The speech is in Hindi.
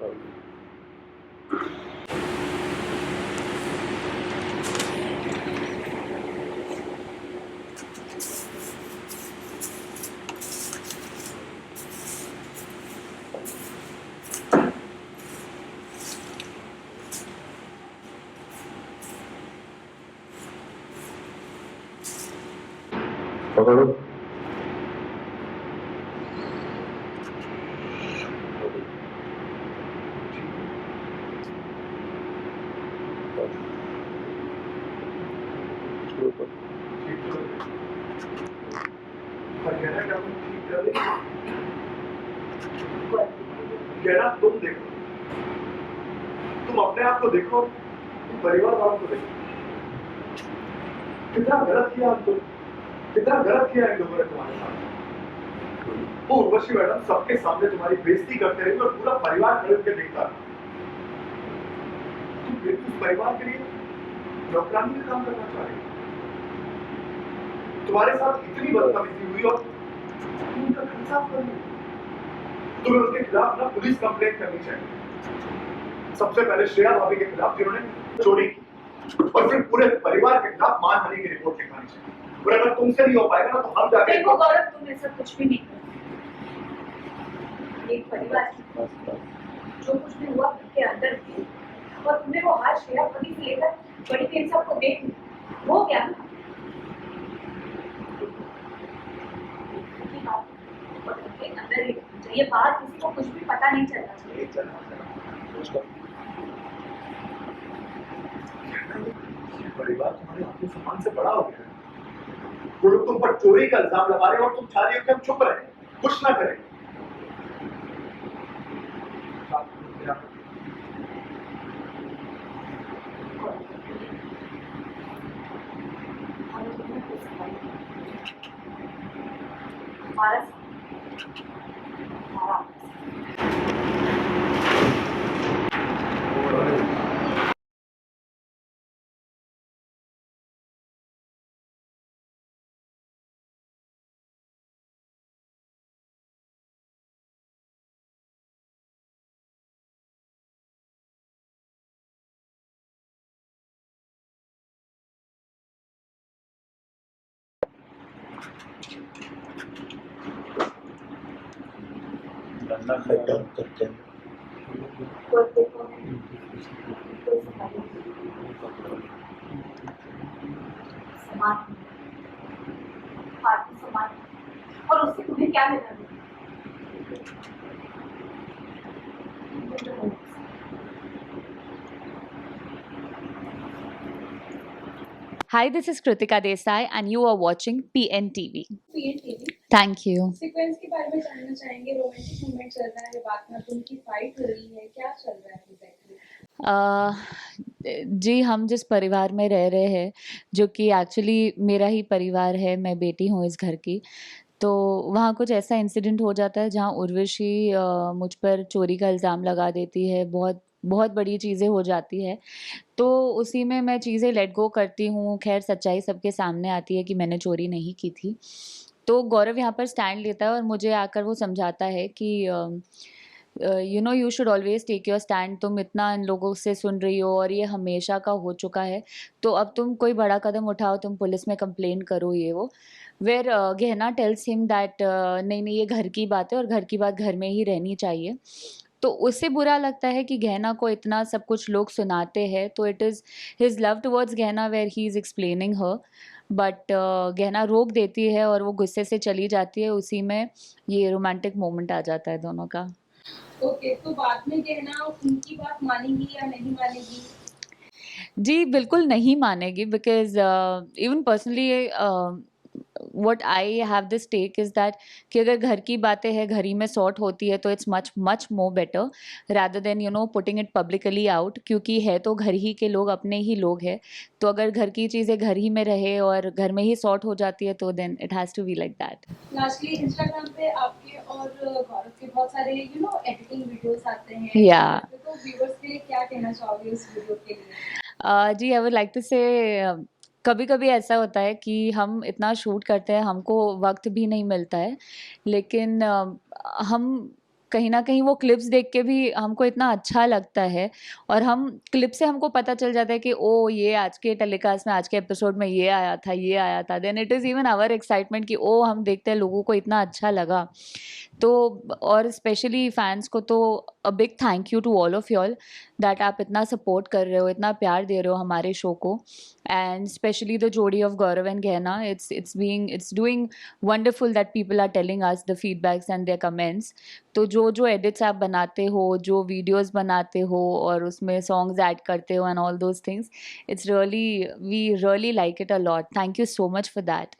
पकड़ो। तुम देखो, तुम अपने आप को देखो, तुम परिवार वालों को देखो, कितना गलत किया हमको, कितना गलत किया इन लोगों ने तुम्हारे साथ। वो उर्वशी मैडम सबके सामने तुम्हारी बेइज्जती करते रहे और पूरा परिवार खड़े होकर देखता। तुम फिर उस परिवार के लिए नौकरानी का काम करना चाह रहे हो। तुम्हारे साथ इतनी बदतमीजी हुई और तुम उनका घर साफ कर रहे हो। तुम्हें उनके खिलाफ ना पुलिस कंप्लेंट करनी चाहिए। सबसे पहले श्रेया भाभी के खिलाफ जिन्होंने चोरी की, और फिर पूरे परिवार के खिलाफ मानहानि की रिपोर्ट लिखवानी चाहिए। और अगर तुमसे नहीं हो पाएगा ना तो हम जाके देखो गौरव, तुम ऐसा कुछ भी नहीं कर। एक परिवार जो कुछ भी हुआ के अंदर थी, और तुमने वो हाथ श्रेया भाभी से लेकर बड़ी देर से आपको देख वो क्या ना अंदर ही ये बात किसी को कुछ भी पता नहीं चलना चाहिए। परिवार तुम्हारे आत्म सम्मान से बड़ा हो गया है। वो लोग तुम पर चोरी का इल्जाम लगा रहे हैं और तुम चाह रही हो कि हम चुप रहे, कुछ ना करें। करते हैं। और उससे तुम्हें क्या लेना? Hi, this is Kritika Desai and you are watching PNTV. PNTV. Thank you. Sequence के बारे में जानना चाहेंगे। रोमांटिक मूवमेंट चल रहा है, बात में उनकी फाइट हो रही है, क्या चल रहा है एग्जैक्टली? जी, हम जिस परिवार में रह रहे हैं, जो कि एक्चुअली मेरा ही परिवार है, मैं बेटी हूँ इस घर की, तो वहाँ कुछ ऐसा इंसिडेंट हो जाता है जहाँ उर्वशी मुझ पर चोरी का इल्ज़ाम लगा देती है। बहुत बहुत बड़ी चीज़ें हो जाती है, तो उसी में मैं चीज़ें लेट गो करती हूँ। खैर सच्चाई सबके सामने आती है कि मैंने चोरी नहीं की थी। तो गौरव यहाँ पर स्टैंड लेता है और मुझे आकर वो समझाता है कि you know you should always take your stand. तुम इतना इन लोगों से सुन रही हो और ये हमेशा का हो चुका है, तो अब तुम कोई बड़ा कदम उठाओ, तुम पुलिस में कंप्लेन करो, ये वो। वेयर गहना टेल्स हिम दैट नहीं नहीं, ये घर की बात है और घर की बात घर में ही रहनी चाहिए। तो उसे बुरा लगता है कि गहना को इतना सब कुछ लोग सुनाते हैं, तो it is his love towards Gahana where he is explaining her, but Gahana रोक देती है और वो गुस्से से चली जाती है। उसी में ये रोमांटिक मोमेंट आ जाता है दोनों का। ओके, तो बाद में गहना उनकी बात मानेगी या नहीं मानेगी? जी, बिल्कुल नहीं मानेगी, because even personally what I have this take is that कि अगर घर की बातें हैं, घर ही में सॉर्ट होती है, तो it's much more better rather than you know putting it publicly out, क्योंकि है तो घर ही के लोग, अपने ही लोग हैं। तो अगर घर की चीज़ें घर ही में रहे और घर में ही सॉर्ट हो जाती है, तो then it has to be like that. Lastly Instagram पे आपके और गौरव के बहुत सारे यू नो एडिटिंग वीडियोस आते हैं। या तो व्यूअर्स के लिए क्या कहना चाहोगे उस वीडियो के लिए? जी, आई वुड लाइक टू से कभी-कभी ऐसा होता है कि हम इतना शूट करते हैं, हमको वक़्त भी नहीं मिलता है, लेकिन हम कहीं ना कहीं वो क्लिप्स देख के भी हमको इतना अच्छा लगता है, और हम क्लिप से हमको पता चल जाता है कि ओ ये आज के टेलीकास्ट में, आज के एपिसोड में ये आया था, ये आया था, then it is even our excitement कि ओ हम देखते हैं लोगों को इतना अच्छा लगा। तो और स्पेशली फैंस को तो a big thank you to all of y'all that आप इतना सपोर्ट कर रहे हो, इतना प्यार दे रहे हो हमारे शो को, एंड स्पेशली द जोड़ी of Gaurav and Gehna, it's doing wonderful that people are telling us the feedbacks and their comments. तो जो जो एडिट्स आप बनाते हो, जो वीडियोस बनाते हो और उसमें सॉन्ग्स ऐड करते हो and all those things, it's really we really like it a lot. Thank you so much for that.